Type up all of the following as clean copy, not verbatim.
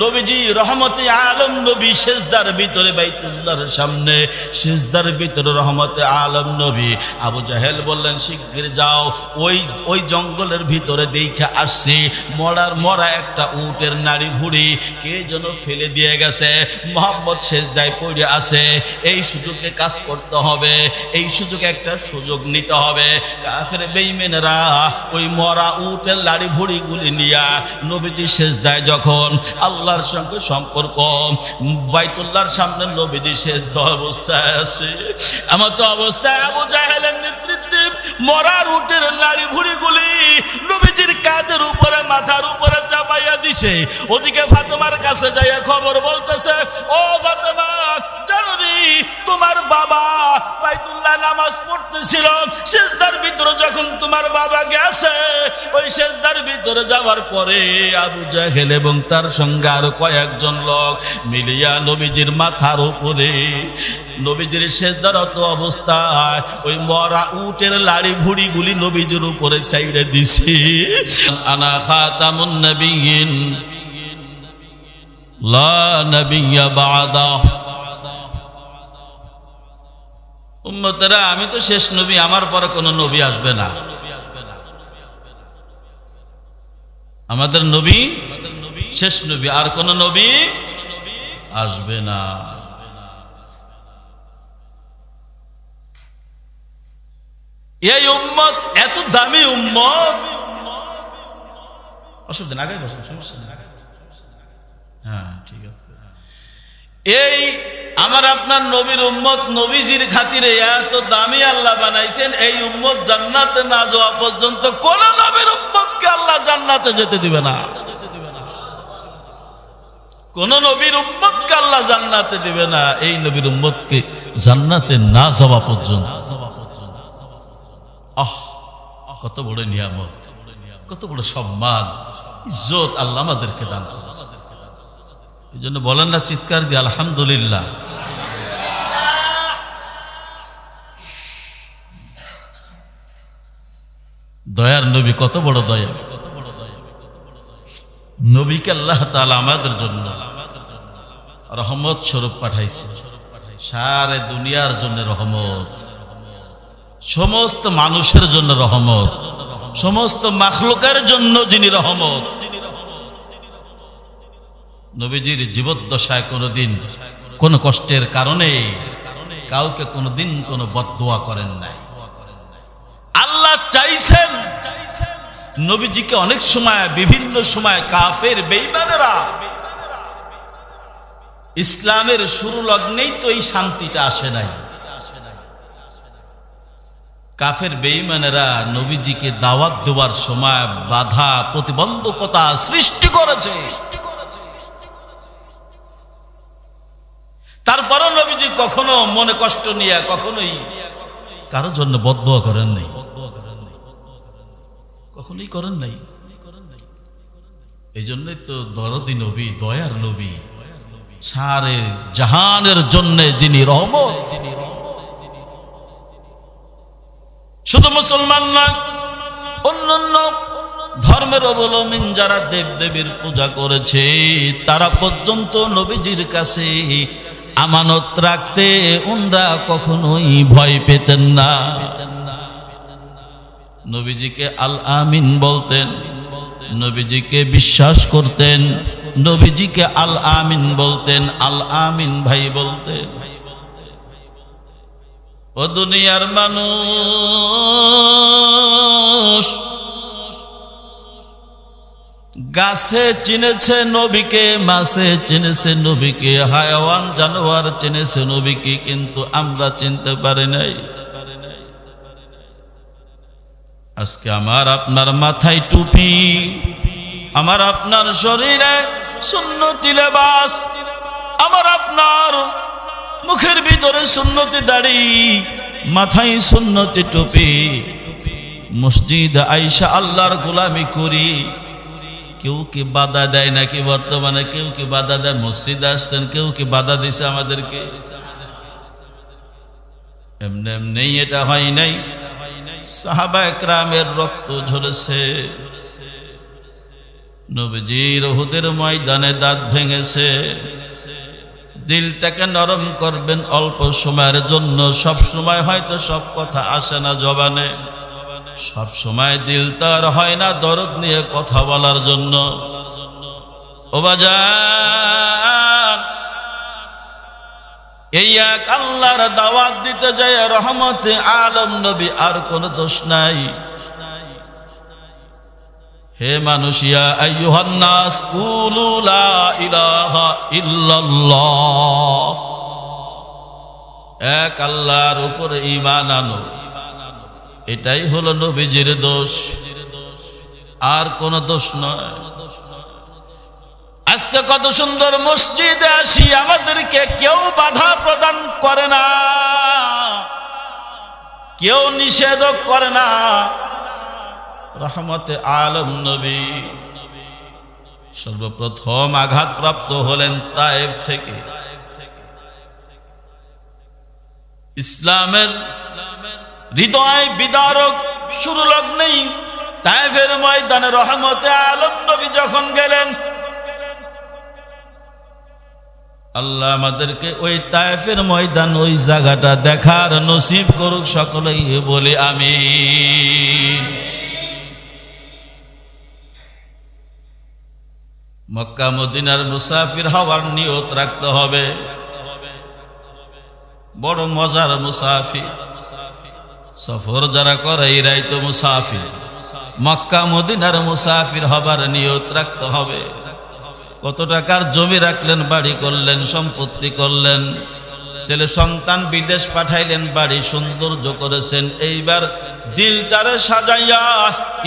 নবীজি রহমতে আলম নবী সিজদার ভিতরে বাইতুল্লাহর সামনে সিজদার ভিতরে রহমতে আলম নবী। আবু জাহেল বললেন শিগগির যাও, ওই জঙ্গলের ভিতরে দেখে আসছি মরা একটা উটের নাড়ি ভুড়ি কে যেন ফেলে দিয়ে গেছে, মুহাম্মদ সিজদায় পড়ে আছে। এই সুযোগে কাজ করতে হবে, এই সুযোগে একটা সুযোগ নিতে হবে। কাফের বেঈমানেরা ওই মরা উটের লাড়ি ভুড়িগুলি নিয়া নবীজি সিজদায় যখন আল্লাহর সঙ্গে সম্পর্ক, বাইতুল্লাহর সামনে নবীজি সিজদা অবস্থায় আছে। আমার তো অবস্থায় আবু জাহেলের নেতৃত্বে মরা উটের লাড়ি ভুড়িগুলি নবীজির কাঁধের উপরে মাথার উপরে চাপাইয়া দিছে। ওদিকে ফাতেমার কাছে যাইয়া খবর বলতেছে, ও ফাতেমা জানি তোমার বাবা বাইতুল্লাহ নামাজ পড়তেছিল, সিজদার ভিতরে যখন তোমার বাবা গেছে, ওই সিজদার ভিতরে যাওয়ার পরে আবু জাহেল এবং তার সঙ্গে আরো কয়েকজন লোক মিলিয়া নবীজির মাথার উপরে নবীজির সিজদারত অবস্থায় ওই মরা উটের লাড়ি ভুড়িগুলি নবীজির উপরে ছাইড়ে দিছে। আনা খাতামুন নবিয়্যিন লা নবিয়্যা বা'দা। উম্মতেরা আমি তো শেষ নবী, আমার পরে কোনো নবী আসবে না। আমাদের নবী শেষ নবী, আর কোন নবী আসবে না। এই উম্মত এত দামি উম্মত, অসুবিধা আগে বসুন, সমস্যা নেই। হ্যাঁ ঠিক আছে। এই আমার আপনার নবীর উম্মত নবীজির খাতিরে এত দামি আল্লাহ বানাইছেন, এই উম্মত জান্নাতে না যাওয়া পর্যন্ত কোন নবীর উম্মতকে আল্লাহ জান্নাতে যেতে দিবে না। কোন নবীর উম্মতকে আল্লাহ জান্নাতে দিবে না এই নবীর উম্মতকে জান্নাতে না যাওয়া পর্যন্ত। কত বড় নিয়ামত, কত বড় সম্মান, ইজ্জত আল্লাহ আমাদেরকে দান করেছে। এই জন্য বলেন না চিৎকার দিয়ে আলহামদুলিল্লাহ। দয়ার নবী কত বড় দয়া, নবীকে আল্লাহ তাআলা আমাদের জন্য রহমত স্বরূপ পাঠাইছে, সারা দুনিয়ার জন্য রহমত, সমস্ত মানুষের জন্য রহমত, সমস্ত মাখলুকের জন্য যিনি রহমত। নবীজির জীবদ্দশায় কোনোদিন কোন কষ্টের কারণে কাউকে কোনোদিন কোনো বদদোয়া করেন নাই। আল্লাহ চাইছেন নবীজিকে অনেক সময় বিভিন্ন সময় কাফের বেঈমানেরা, ইসলামের শুরু লগ্নেই তো এই শান্তিটা আসে নাই। কাফের বেঈমানেরা নবীজিকে দাওয়াত দেওয়ার সময় বাধা প্রতিবন্ধকতা সৃষ্টি করেছে। তারপরও নবীজি কখনো মনে কষ্ট নিয়ে কখনোই কারো জন্য বদদোয়া করেন নাই, কখনোই করেন নাই। এই জন্যই তো দরদি নবী, দয়ার নবী, সারে জাহানের জন্য যিনি রহমত। শুধু মুসলমান নয়, অন্যান্য ধর্মের অবলম্বী যারা দেব দেবীর পূজা করেছে তারা পর্যন্ত নবীজির কাছে আমানত রাখতে উনরা কখনোই ভয় পেতেন না। নবীজিকে আল আমিন বলতেন, নবীজিকে বিশ্বাস করতেন, নবীজিকে আল আমিন বলতেন, আল আমিন ভাই বলতেন। ও দুনিয়ার মানুষ, গাছে চিনেছে নবীকে, মাছে চিনেছে নবীকে, হায়াওয়ান জানোয়ার চিনেছে নবীকে, কিন্তু আমরা চিনতে পারি নাই। আজকে আমার আপনার মাথায় টুপি, আমার আপনার শরীরে সুন্নতি লেবাস, আমার আপনার মুখের ভিতরে সুন্নতি দাড়ি, মাথায় সুন্নতি টুপি, মসজিদ আইসা আল্লাহর গোলামি করি। কেউ কি বাধা দেয় নাকি? বর্তমানে কেউ কি বাধা দেয়? মসজিদ আসছেন, কেউ কি বাধা দিছে আমাদেরকে? এমনি এমনি এটা হয় নাই। সাহাবা একরামের রক্ত ঝরেছে, নবীজির উহুদের ময়দানে দাঁত ভেঙেছে। দিলটাকে নরম করবেন অল্প সময়ের জন্য। সব সময় হয়তো সব কথা আসে না জবানে, সব সময় দিল তার হয় না দরদ নিয়ে কথা বলার জন্য। ও বাজান, এই এক আল্লাহর দাওয়াত দিতে যায় রহমতে আলম নবী, আর কোন দোষ নাই। হে মানুষ, ইয়া আইয়ুহান নাস কুলু লা ইলাহা ইল্লাল্লাহ, এক আল্লাহর উপরে ঈমান আনো। এটাই হলো নবীজির দোষ, আর কোন দোষ নয়। আজকে কত সুন্দর মসজিদে আসি, আমাদেরকে কেউ বাধা প্রদান করে না, কেউ নিষেধ করে না। রহমতে আলম নবী সর্বপ্রথম আঘাতপ্রাপ্ত হলেন তায়েফ থেকে। ইসলামের হৃদয় বিদারক শুরু লগ্নেই তায়েফের ময়দানে রহমতে আলম নবী যখন গেলেন, আল্লাহ আমাদেরকে ওই তায়েফের ময়দান, ওই জায়গাটা দেখার নসিব করুক সকলেই বলে আমিন। মক্কা মদিনার মুসাফির হওয়ার নিয়ত রাখতে হবে। বড় মজার মুসাফির, সফর যারা করে এরাই তো মুসাফির। মক্কা মদিনার মুসাফির হবার নিয়ত রাখতে হবে। কত টাকার জমি রাখলেন, বাড়ি করলেন, সম্পত্তি করলেন, ছেলে সন্তান বিদেশ পাঠাইলেন, বাড়ি সৌন্দর্য করেছেন। এইবার দিলটারে সাজাইয়া,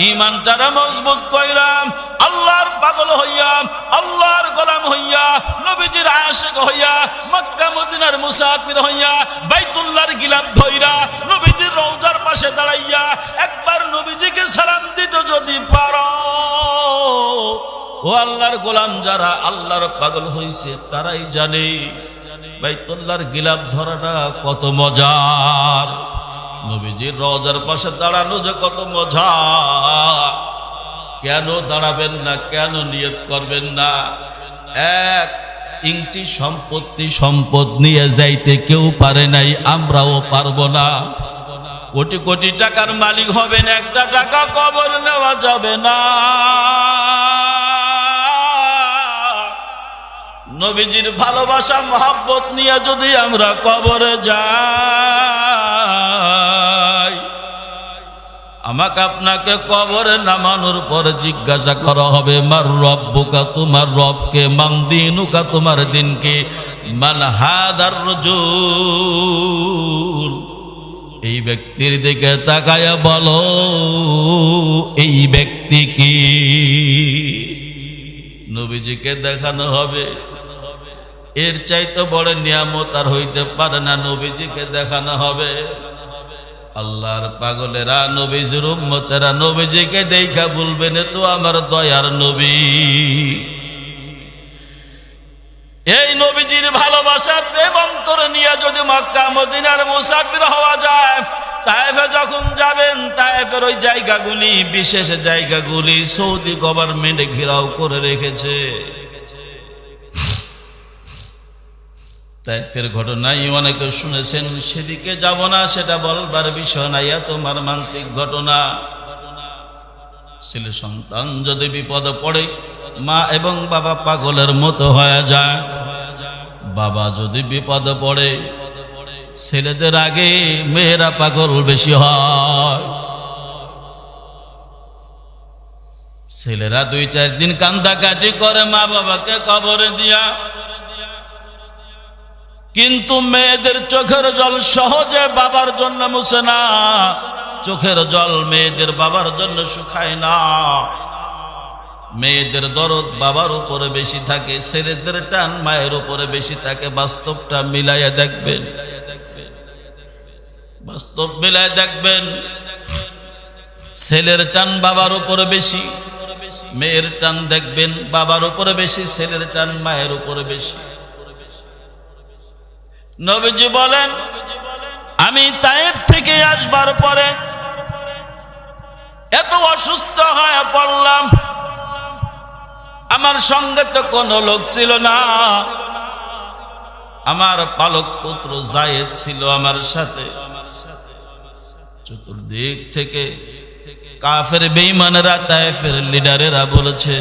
ইমানটারে মজবুত কইরাম, আল্লাহর পাগল হইয়া, আল্লাহর গোলাম হইয়া, নবীজির আশিক হইয়া, মক্কা মদিনার মুসাফির হইয়া, বাইতুল্লাহর গিলাফ ধইরা নবীজির রওজার পাশে দাঁড়াইয়া একবার নবীজিকে সালাম দিতে যদি পারো, ও আল্লাহর গোলাম, যারা আল্লাহর পাগল হইছে তারাই জানে বাইতুল্লাহর গিলাফ ধরাটা কত মজার, নবীজির রওজার পাশে দাঁড়ানো যে কত মজা। কেন দাঁড়াবেন না? কেন নিয়ত করবেন না? এক ইঞ্চি সম্পদ নিয়ে যাইতে কেউ পারে নাই, আমরাও পারবো না। কোটি কোটি টাকার মালিক হবেন, একটা টাকা কবর নেওয়া যাবে না। নবীজির ভালোবাসা মহব্বত নিয়ে যদি আমরা কবরে যাই, আমাকে আপনাকে কবরে নামানোর পরে জিজ্ঞাসা করা হবে, মার রব্বুকা, তোমার রবকে, মান দিনুকা, তোমার দিনকে, মান হাদার রাজুল, এই ব্যক্তির দিকে তাকায়া বলো এই ব্যক্তি কি। নবীজিকে দেখানো হবে। এর চাইতে বড় নিয়ামত আর হইতে পারে না। নবীজিকে দেখানো হবে। আল্লাহর পাগলেরা, নবীজির উম্মতেরা নবীজিকে দেখা বলবেন, এ তো আমার দয়ার নবী। এই নবীজির ভালোবাসা প্রেম অন্তরে নিয়ে যদি মক্কা মদিনার মুসাফির হওয়া যায়, তায়েফে যখন যাবেন, তায়েফের ওই জায়গাগুলি, বিশেষ জায়গাগুলি সৌদি গভর্নমেন্ট ঘেরাও করে রেখেছে। তায়েফের ঘটনাই অনেকে শুনেছেন, সেদিকে যাব না, সেটা বলবার বিষয় না। এত মর্মান্তিক ঘটনা। ছেলে সন্তান যদি বিপদে পড়ে, মা এবং বাবা পাগলের মতো হয়ে যায়। বাবা যদি বিপদে পড়ে, ছেলেদের আগে মেয়েরা পাগল বেশি হয়। ছেলেরা 2-4 দিন কান্দাকাটি করে মা বাবাকে কবরে দিয়া, কিন্তু মেয়েদের চোখের জল সহজে বাবার জন্য মুছে না। চোখের জল মেয়েদের বাবার জন্য শুকায় না। মেয়েদের দরদ বাবার উপরে বেশি থাকে, ছেলেদের টান মায়ের উপরে বেশি থাকে। বাস্তবটা মিলাইয়া দেখবেন, বাস্তব মিলায় দেখবেন। ছেলের টান বাবার উপরে বেশি, মেয়ের টান দেখবেন বাবার উপরে বেশি, ছেলের টান মায়ের উপরে বেশি। নবীজি বলেন, আমি তায়েফ থেকে আসবার পরে এত অসুস্থ হয়ে পড়লাম, আমার সঙ্গে তো কোনো লোক ছিল না, আমার পালক পুত্র যায়েদ ছিল আমার সাথে। চতুর্দিক থেকে কাফের বেঈমানেরা তায়েফের লিডারেরা বলেছে,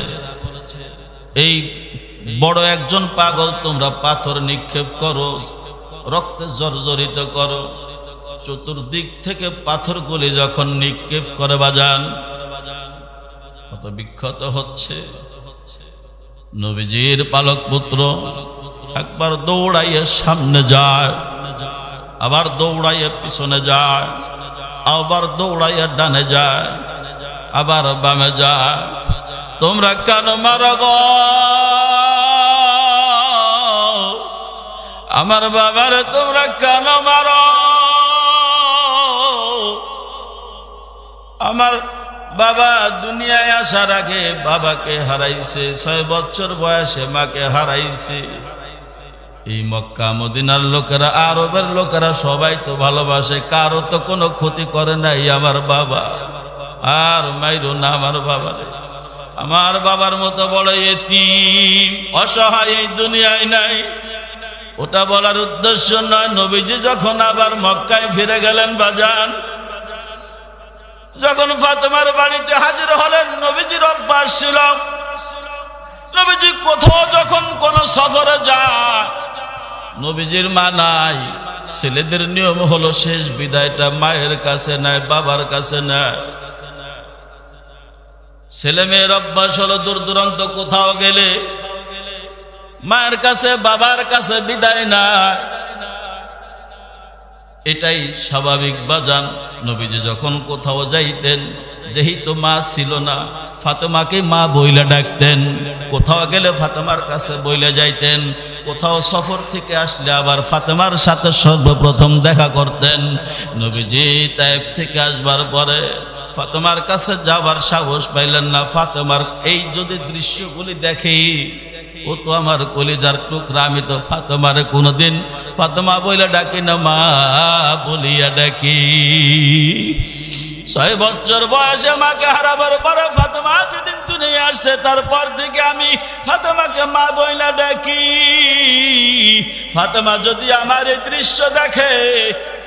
এই বড় একজন পাগল, তোমরা পাথর নিক্ষেপ করো, রক্তে জর্জরিত করো। চতুর্দিক থেকে পাথরগুলি যখন নিক্ষেপ করে বাজান, কত বিক্ষত হচ্ছে। নবীজির পালক পুত্র একবার দৌড়াইয়ে সামনে যায়, আবার দৌড়াইয়ে পিছনে যায়, আবার দৌড়াইয়ে ডানে যায়, আবার বামে যায়। তোমরা কেন মারো গো আমার বাবারে, তোমরা কেন মারো? আমার বাবা দুনিয়ায় আসার আগে বাবাকে হারাইছে, 6 বছর বয়সে মাকে হারাইছে। এই মক্কা মদিনার লোকেরা, আরবের লোকেরা সবাই তো ভালোবাসে, কারো তো কোনো ক্ষতি করে নাই আমার বাবা। আর মাইরো না আমার বাবারে, আমার বাবার মতো বড় এতিম অসহায় এই দুনিয়ায় নাই। ওটা বলার উদ্দেশ্য নয়। নবীজি যখন আবার মক্কায় ফিরে গেলেন বাজান, যখন ফাতেমার বাড়িতে হাজির হলেন, নবীজির অভ্যাস ছিল, নবীজি কোথাও যখন কোন সফরে যায়, নবীজির মা নাই, ছেলেদের নিয়ম হলো শেষ বিদায়টা মায়ের কাছে নেয়, বাবার কাছে নেয়। ছেলে মেয়ের অভ্যাস হলো দূর দূরান্ত কোথাও গেলে মায়ের কাছে বাবার কাছে বিদায় নাই, এটাই স্বাভাবিক বাজান। নবীজি যখন কোথাও যাইতেন, যেহেতু মা ছিল না, ফাতেমাকে মা বইলা ডাকতেন। কোথাও গেলে ফাতেমার কাছে বইলা যাইতেন, কোথাও সফর থেকে আসলে আবার ফাতেমার সাথে সর্বপ্রথম দেখা করতেন। নবীজি তায়েফ থেকে আসবার পরে ফাতেমার কাছে যাবার সাহস পাইলেন না। ফাতেমার এই যদি দৃশ্যগুলি দেখি, ও তো আমার কলিজার টুকরা, আমি তো ফাতেমারে কোনোদিন ফাতেমা বইলা ডাকি না, মা বলিয়া ডাকি। 6 বছর বয়সে মাকে হারাবার পরে ফাতেমা যেদিন দুনিয়া আসছে, তারপর থেকে আমি ফাতেমাকে মা বইলা ডাকি। ফাতেমা যদি আমার এই দৃশ্য দেখে,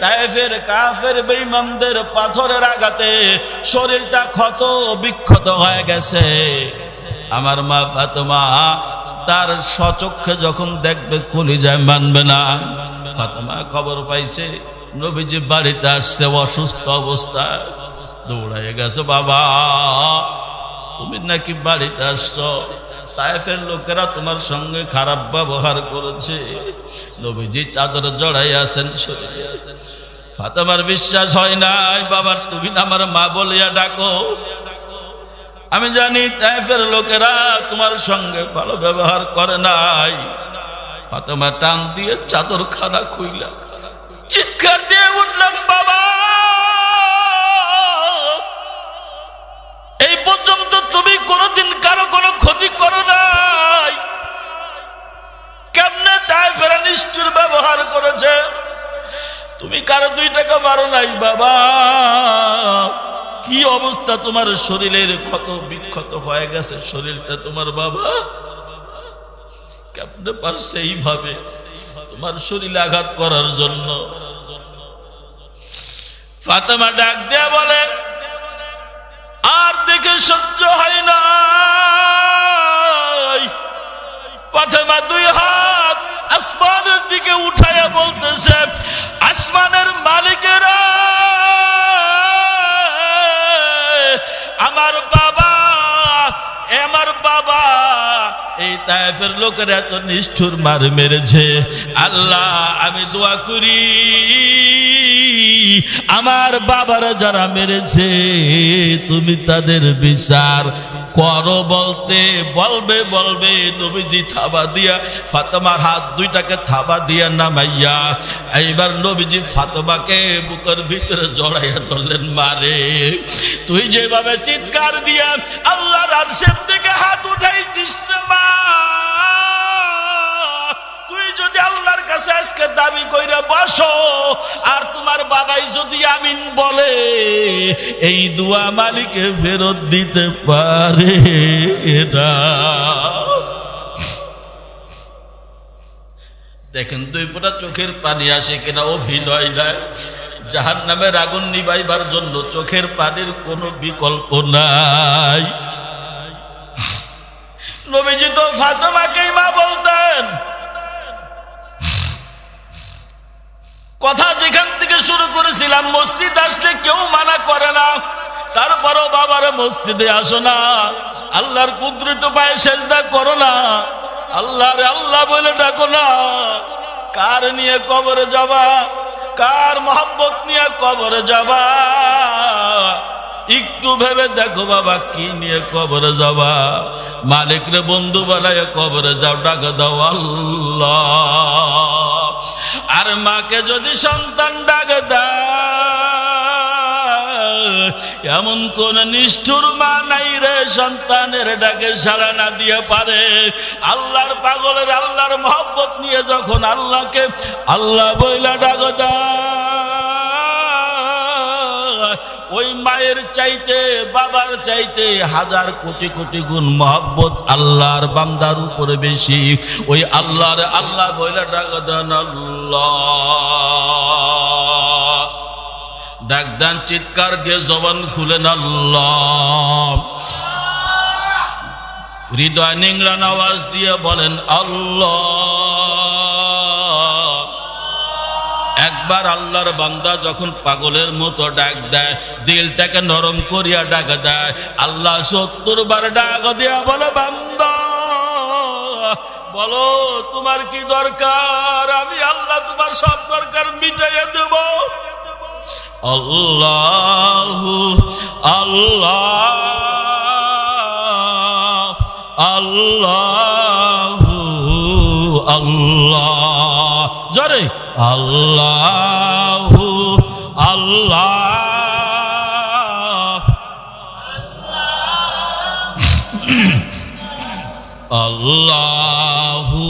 তায়েফের কাফের বেঈমানদের পাথরের আঘাতে শরীরটা ক্ষত বিক্ষত হয়ে গেছে, আমার মা ফাতেমা তার স্বচক্ষে যখন দেখবে কলিজায় মানবে না। ফাতেমা খবর পাইছে নবীজি বাড়িতে আসছে অসুস্থ অবস্থায়, দৌড়াইয়ে গেছে, বাবা তুমি নাকি বাড়িতে আসছো, তায়েফের লোকেরা তোমার সঙ্গে খারাপ ব্যবহার করেছে। নবীজি চাদর জড়াই আছেন, শরীরে আছেন। ফাতেমার বিশ্বাস হয় নাই, বাবার তুমি আমার মা বলিয়া ডাকো, আমি জানি তায়েফের লোকেরা তোমার সঙ্গে ভালো ব্যবহার করে নাই। ফাতেমা টান দিয়ে চাদর খানা খুইলা চিৎকার দিয়ে উঠলাম, বাবা এই পর্যন্ত তুমি কোনোদিন কারো কোনো ক্ষতি করো নাই, কেমনে তায়েফেরা নিষ্ঠুর ব্যবহার করেছে, তুমি কারো 2 টাকা মারো নাই বাবা। কি অবস্থা তোমার শরীরের, ক্ষত বিক্ষত হয়ে গেছে শরীরটা তোমার, বাবা কেমনে পারছে এইভাবে তোমার শরীরে আঘাত করার জন্য। ফাতেমা ডাক দেয়া বলে, আর দেখে সহ্য হয় না। ফাতেমা 2 হাত আসমানের দিকে উঠাইয়া বলতেছে, আসমানের মালিকেরা, আমার বাবা, আমার বাবা এই তায়েফের লোকেরা এত নিষ্ঠুর মার মেরেছে, আল্লাহ আমি দোয়া করি আমার বাবারা যারা মেরেছে তুমি তাদের বিচার করো। বলবে নবীজি থাবা দিয়া ফাতেমার হাত 2টাকে থাবা দিয়া নামাইয়া, এইবার নবীজি ফাতেমাকে বুকের ভিতরে জড়াইয়া ধরলেন, মারে তুই যেভাবে চিৎকার দিয়া আল্লাহর আরশের থেকে হাত উঠাইছিস না মা, তুই যদি আল্লাহর কাছে কাছে আজকে দাবি কইরা বসো, আর তোমার বাবাই যদি আমিন বলে এই দোয়া মালিকে ফেরত দিতে পারে না। দেখেন দুই ফোঁটা চোখের পানি আসে কিনা, অভিনয় নাই। জাহান্নামের আগুন নিভাইবার জন্য চোখের পানির কোনো বিকল্প নাই। নবীজি তো ফাতেমাকেই মা বলতেন। কথা যেখান থেকে শুরু করেছিলাম, মসজিদ আসলে কেউ মানা করে না, তারপরও বাবার মসজিদে আসো না, আল্লাহর কুদরত পায়ে সেজদা করো না, আল্লাহ রে আল্লাহ বলে ডাকো না। কার নিয়ে কবরে যাবা, কার মহব্বত নিয়ে কবরে যাবা? একটু ভেবে দেখো বাবা, কি নিয়ে কবরে যাবা? মালিক রে বন্ধু বানায় কবরে যাও, ডাক দাও আল্লাহ। আর মাকে যদি সন্তান ডাক দেয়, এমন কোন নিষ্ঠুর মা নাই রে সন্তানের ডাকে সাড়া না দিয়ে পারে। আল্লাহর পাগলের আল্লাহর মহব্বত নিয়ে যখন আল্লাহকে আল্লাহ বইলা ডাক দেয়, ওই মায়ের চাইতে বাবার চাইতে হাজার কোটি কোটি গুণ মহব্বত আল্লাহর বান্দার উপরে বেশি। ওই আল্লাহর আল্লাহ বইলা ডাক দেন আল্লাহ, ডাক দেন চিৎকার দিয়ে জবান খুলেন আল্লাহ। হৃদয় নিংড়ান আওয়াজ দিয়ে বলেন আল্লাহ। একবার আল্লাহর বান্দা যখন পাগলের মতো ডাক দেয়, দিলটাকে নরম করিয়া ডাক দেয়, আল্লাহ ৭০ বার ডাক দিয়া বলে বান্দা বলো তোমার কি দরকার, আমি আল্লাহ তোমার সব দরকার মিটাইয়া দেব। আল্লাহু আল্লাহ আল্লাহু আল্লাহ, জোরে আল্লাহু আল্লাহ আল্লাহু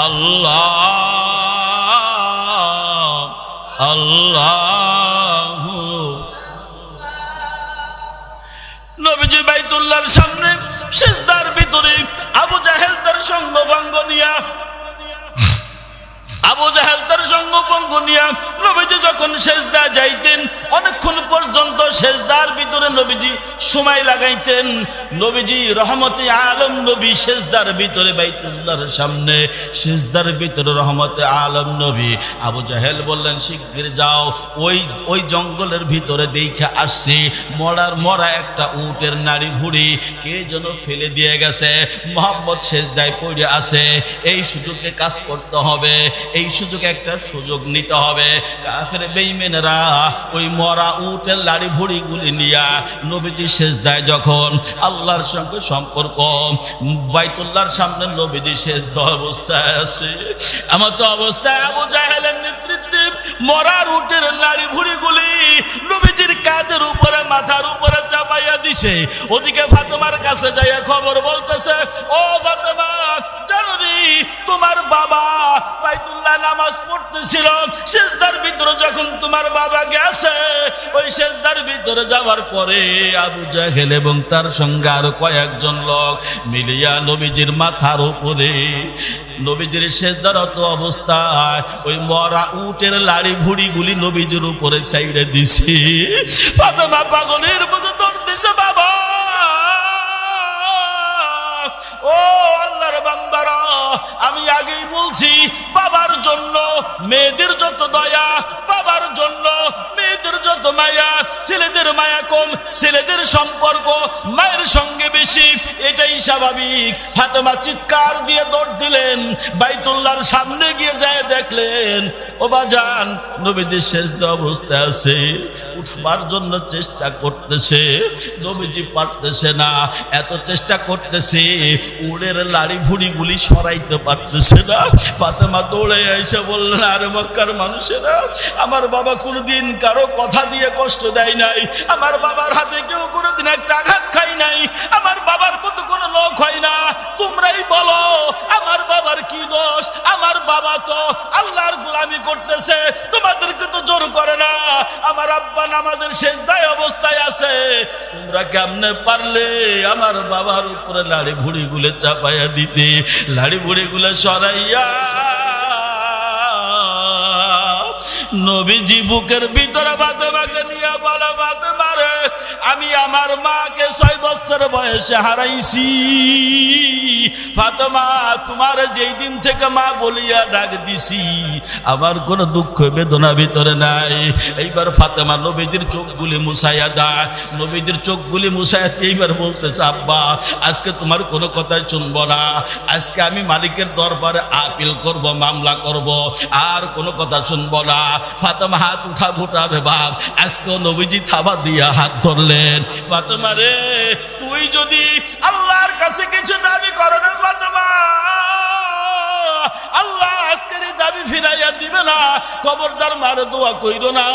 আল্লাহ আল্লাহু। নবীজি বাইতুল্লাহর সামনে সিজদার ভিতরে আবু জাহেল তার সঙ্গভঙ্গ নিয়া নবীজি যখন সেজদা যাইতেন, অনেকক্ষণ পর্যন্ত সেজদার ভিতরে নবীজি সময় লাগাইতেন। নবীজি রহমতে আলম নবী সেজদার ভিতরে বাইতুল্লাহর সামনে সেজদার ভিতরে রহমতে আলম নবী। আবু জাহেল বললেন শিগগির যাও, ওই জঙ্গলের ভিতরে দেখে আসছি মরা একটা উটের নাড়ি ভুড়ি কে যেন ফেলে দিয়ে গেছে, মোহাম্মদ সেজদায় পড়ে আছে। এই সুযোগে কাজ করতে হবে, এই সুযোগে একটা সুযোগ নিতে হবে। কাফের বেঈমানেরা ওই মরা উটের লাড়ি ভুড়িগুলি নিয়া নবীজি সেজদায় যখন আল্লাহর সঙ্গে সম্পর্ক, বাইতুল্লাহর সামনে নবীজি সেজদা অবস্থায় আছে, আমার তো অবস্থায় আবু জাহেলের নেতৃত্বে মরা উটের লাড়ি ভুড়িগুলি নবীজির কাঁধের উপরে মাথার উপরে চাপাইয়া দিছে। ওদিকে ফাতেমার কাছে যাইয়া খবর বলতেছে, ও ফাতেমা জানো নি তোমার বাবা বাইতুল্লাহ নামাজ পড়তেছিল, সেজদার ভিতরে যখন তোমার বাবা গেছে, ওই সেজদার ভিতরে যাওয়ার পরে আবু জাহেল এবং তার সঙ্গে আরো কয়েকজন লোক মিলিয়া নবীজির মাথার উপরে নবীজির সেজদারত অবস্থায় ওই মরা উটের লাড়ি ভুড়িগুলি নবীজির উপরে সাইডে দিছে। ফাতেমা পাগলের মতো দৌড়তেছে, বাবা ও আল্লাহর বান্দারা, আমি আগেই বলছি বাবার জন্য মেয়েদের যত দয়া, বাবার জন্য মেয়েদের যত মায়া, ছেলেদের মায়া কম, ছেলেদের সম্পর্ক মায়ের সঙ্গে বেশি, এটাই স্বাভাবিক। ফাতেমা চিৎকার দিয়ে দৌড় দিলেন, বাইতুল্লাহর সামনে গিয়ে যায় দেখলেন ও বাজান নবীজি সেজদা অবস্থায় আছে, উঠবার জন্য চেষ্টা করতেছে, নবীজি পারতেছে না, এত চেষ্টা করতেছে উড়ের লাড়ি ভুড়িগুলি সরাইতে পারতেছে না। ফাতেমা দৌড়ে এসে বললেন, আরে মক্কার মানুষেরা, আমার বাবা কোনোদিন কারো কথা দিয়ে কষ্ট দেয় নাই, আমার বাবার হাতে কেউ কোনোদিন একটা আঘাত খাই নাই, আমার বাবার মতো কোনো লোক হয় না, তোমরাই বলো আমার বাবার কি দোষ? আমার বাবা তো আল্লাহর গোলামি করতেছে, তোমাদেরকে তো জোর করে না, আমার আব্বা নামাজের সেজদায় অবস্থায় আছে, তোমরা কেমনে পারলে আমার বাবার উপরে লাড়ি ভুড়ি গুলো চাপাইয়া দিতে, লাড়ি ভুড়ি গুলো সরাইয়া নবীজি বুকের ভিতরে ফাতেমাকে নিয়ে বলে, ফাতেমা রে, আমি আমার মাকে 6 বছর বয়সে হারাইছি। ফাতেমা, তোমার যেই দিন থেকে মা বলিয়া ডাক দিছি, আমার কোনো দুঃখ বেদনা ভিতরে নাই। এইবার ফাতেমা নবীজির চোখগুলি মুছাইয়া দেয়, নবীজির চোখগুলি মুছাইয়া এইবার বলতেছে, আব্বা আজকে তোমার কোনো কথাই শুনবো না, আজকে আমি মালিকের দরবারে আপিল করব, মামলা করব, আর কোনো কথা শুনবো না। ফাতেমা হাত উঠাবে বাপ, আজকেও নবীজি থাবা দিয়া হাত ধরলেন। ফাতেমা রে, তুই যদি আল্লাহর কাছে কিছু দাবি করো না ফাতেমা, আল্লাহ আজকের এই দাবি ফিরাইয়া দিবে না, খবরদার মারে দোয়া কইরো না।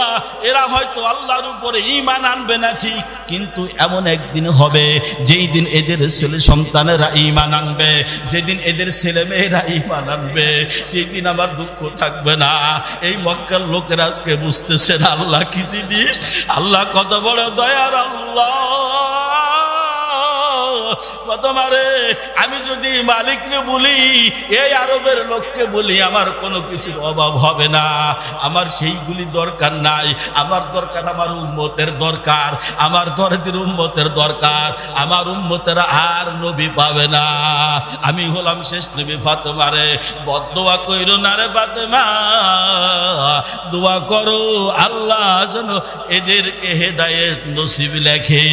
এরা হয়তো আল্লাহর উপরে ঈমান আনবে না ঠিক, কিন্তু এমন একদিন হবে যেই দিন এদের ছেলে সন্তানেরা ঈমান আনবে, যেদিন এদের ছেলে মেয়েরা ঈমান আনবে, সেই দিন আমার দুঃখ থাকবে না। এই মক্কার লোকেরা আজকে বুঝতেছে না আল্লাহ কি জিনিস, আল্লাহ কত বড় দয়ার আল্লাহ। ফাতেমা রে, আমি যদি মালিককে বলি, এই আরবের লোককে বলি, আমার কোনো কিছুর অভাব হবে না, আমার সেইগুলি দরকার নাই, আমার দরকার আমার উম্মতের দরকার, আমার দরদের উম্মতের দরকার, আমার উম্মতেরা আর নবী পাবে না, আমি হলাম শেষ নবী। ফাতেমা রে, বদদোয়া কইরো না রে ফাতেমা, দোয়া করো আল্লাহ যেন এদেরকে হেদায়েত নসিব লেখে,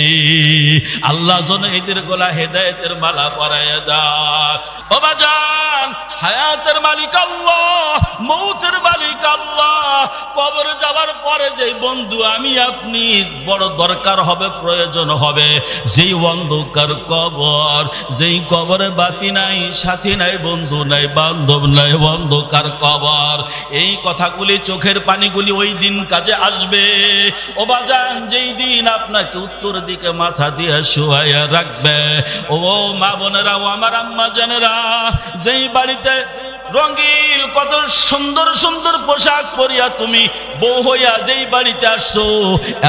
আল্লাহ যেন এদের গলা হেদায়েতের মালা পরাইয়া দাও। ও বাজান, হায়াতের মালিক আল্লাহ, মৌতের মালিক আল্লাহ। কবরে যাওয়ার পরে যেই বন্ধু আমি আপনি বড় দরকার হবে, প্রয়োজন হবে, যেই অন্ধকার কবর, যেই কবরে বাতি নাই, সাথী নাই, বন্ধু নাই, বান্ধব নাই, অন্ধকার কবর, এই কথাগুলি, চোখের পানিগুলি ওই দিন কাজে আসবে। ও বাজান, যেই দিন আপনাকে উত্তর দিকে মাথা দিয়ে শুয়াইয়া রাখবে, ও মা বোনেরা, ও আমার আম্মা জানেরা, যেই বাড়িতে রঙিন কত সুন্দর সুন্দর পোশাক পরিয়া তুমি বউ হইয়া যেই বাড়িতে আসছো,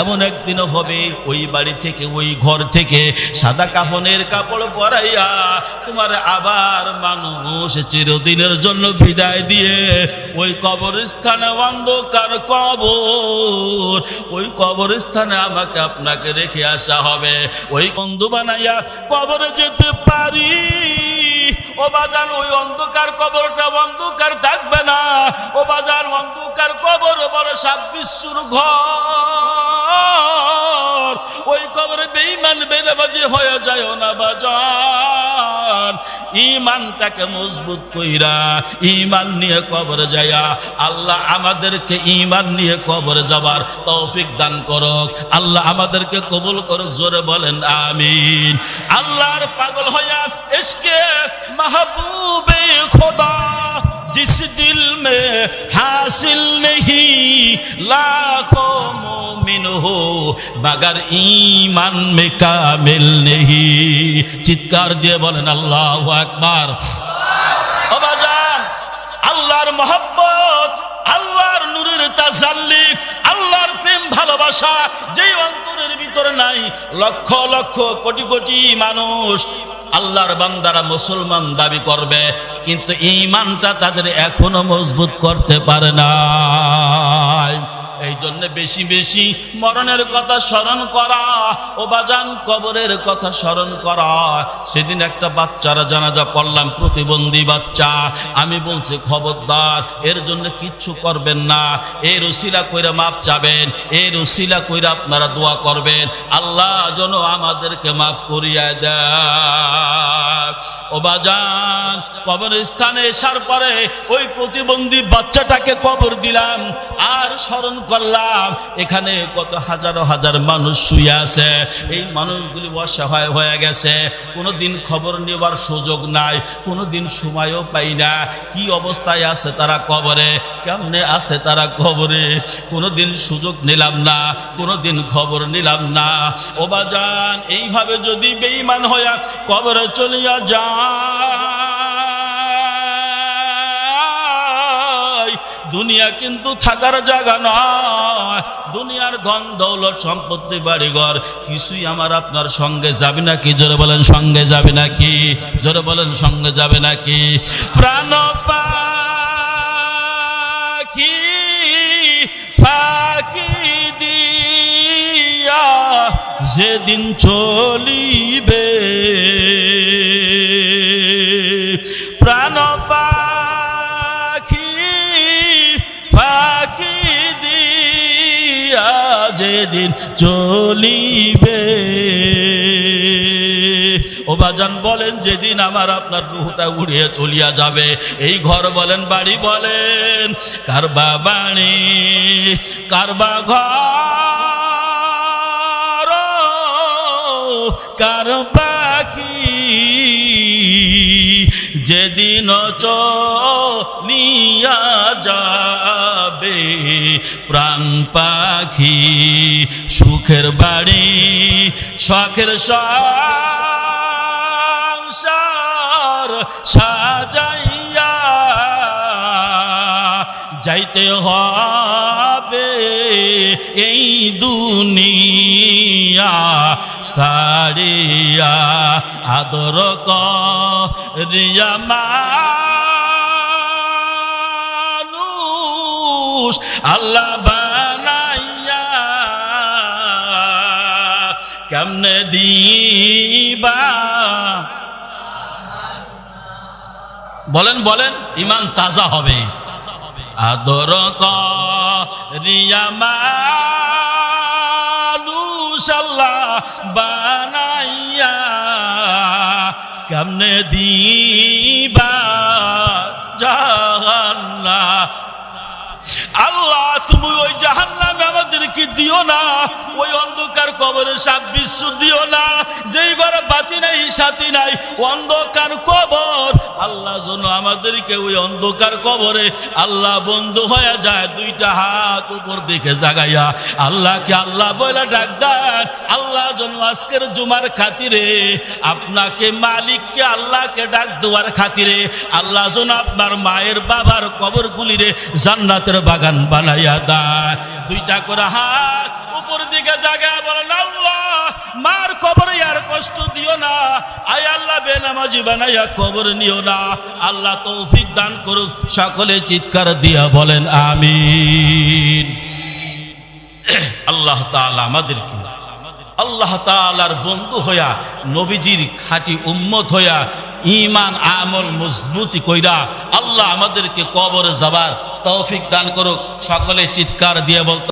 এমন একদিন হবে ওই বাড়ি থেকে, ওই ঘর থেকে সাদা কাফনের কাপড় পরাইয়া তোমার আবার মানুষ চিরদিনের জন্য বিদায় দিয়ে ওই কবরস্থানে, অন্ধকার কবর, ওই কবরস্থানে আমাকে আপনাকে রেখে আসা হবে। ওই বন্ধু বানাইয়া কবরে যেতে পারি। ও বাজান, ওই অন্ধকার কবরটা অন্ধকার থাকবে না। ও বাজান, অন্ধকার কবর বড় 26 ঘর, ওই কবরে বেঈমান বেনামাজি হয়ে যায় না বাজান। ঈমানটাকে মজবুত কইরা ঈমান নিয়ে কবরে যায়া আল্লাহ আমাদেরকে ঈমান নিয়ে কবরে যাবার তৌফিক দান করুক, আল্লাহ আমাদেরকে কবুল করুক, জোরে বলেন আমিন। আল্লাহর পাগল হইয়া ইশকে महबूबे खुदा जिस दिल में हासिल नहीं, लाखों मोमिन हो मगर ईमान में कामिल नहीं। चित्कार दिए बोलें अल्लाहु अकबर। ओ बाजान, अल्लाहर मोहब्बत, अल्लाहर नूरेर तासाल्ली, আল্লাহর প্রেম ভালোবাসা যেই অন্তরের ভিতরে নাই, লক্ষ লক্ষ কোটি কোটি মানুষ আল্লাহর বান্দারা মুসলমান দাবি করবে, কিন্তু ঈমানটা তাদের এখনো মজবুত করতে পারে না। এই জন্য বেশি বেশি মরণের কথা স্মরণ করা, ও বাজান কবরের কথা স্মরণ করা। সেদিন একটা বাচ্চার জানাজা পড়লাম, প্রতিবন্ধী বাচ্চা। আমি বলছি খবরদার, এর জন্য কিচ্ছু করবেন না, এর উসিলা কইরা মাফ চাবেন, এর উসিলা কইরা আপনারা দোয়া করবেন, আল্লাহ যেন আমাদেরকে মাফ করিয়া দেয়। ও বাজান, কবরস্থানে আসার পরে ওই প্রতিবন্ধী বাচ্চাটাকে কবর দিলাম, আর স্মরণ করলাম পারলাম এখানে কত হাজার হাজার মানুষ শুয়ে আছে, এই মানুষগুলি অসহায় হয়ে গেছে, কোনোদিন খবর নেবার সুযোগ নাই, কোনোদিন সময়ও পাই না, কি অবস্থায় আছে তারা কবরে, কেমনে আছে তারা কবরে, কোনোদিন সুযোগ নিলাম না, কোনোদিন খবর নিলাম না। ও বাজান, এইভাবে যদি বেঈমান হইয়া কবরে চলিয়া যায়, দুনিয়া কিন্তু থাকার জায়গা নয়। দুনিয়ার ধন দৌলত সম্পত্তি বাড়িঘর কিছুই আমার আপনার সঙ্গে যাবে নাকি? জোরে বলেন সঙ্গে যাবে নাকি? জোরে বলেন সঙ্গে যাবে নাকি? প্রাণ পাখি ফাঁকি দিয়া যেদিন চলিবে, প্রাণ পাখি ফাঁকি দিয়া যেদিন চলিবে। ও বাজান বলেন, যেদিন আমার আপনার রূহটা উড়িয়ে চলিয়া যাবে, এই ঘর বলেন বাড়ি বলেন, কারবা বাড়ি কারবা ঘর কারবা কি, যেদিন চলিয়া যাবে প্রাণ পাখি, সুখের বাড়ি শখের সংসার সাজাইয়া যাইতে হবে এই দুনিয়া সারিয়া, আদর করিয়া মানুষ আল্লাহ বানাইয়া কেমনে দিবা? বলেন বলেন, ইমান তাজা হবে। আদর করিয়া মানুষ আল্লাহ বানাইয়া কেমনে দিবা জাহান্নাম? আল্লাহ তুমি ওই জাহান্নামে আমাদেরকে দিও না, ওই অন্ধকার কবরে সাত বিশ্ব দিও না, যেই ঘরে বাতি নাই সাথী নাই, অন্ধকার কবর। আল্লাহ যেন আমাদেরকে ওই অন্ধকার কবরে আল্লাহ বন্ধ হয়ে যায়, দুইটা হাত উপর দিকে জাগাইয়া আল্লাহকে আল্লাহ বলে ডাক দেন। আল্লাহ যেন আজকের জুমার খাতিরে আপনাকে মালিককে আল্লাহকে ডাক দেওয়ার খাতিরে আল্লাহ যেন আপনার মায়ের বাবার কবর গুলিরে জান্নাতের বাগান বানাইয়া দেয়। দুইটা করে হাত উপর দিকে জায়গায় বলেন, আল্লাহ মার কবরে আর কষ্ট দিও না, আয় আল্লাহ বেনামাজি বানাইয়া কবর নিও না, আল্লাহ তৌফিক দান করুক। সকলে চিৎকার দিয়া বলেন আমিন। আল্লাহ তাআলা আমাদেরকে আল্লাহ তাআলার বন্ধু হইয়া, নবীজির খাঁটি উম্মত হইয়া, ঈমান আমল মজবুতি কইরা আল্লাহ আমাদেরকে কবরে যাবার তৌফিক দান করুক। সকলে চিৎকার দিয়ে বলতে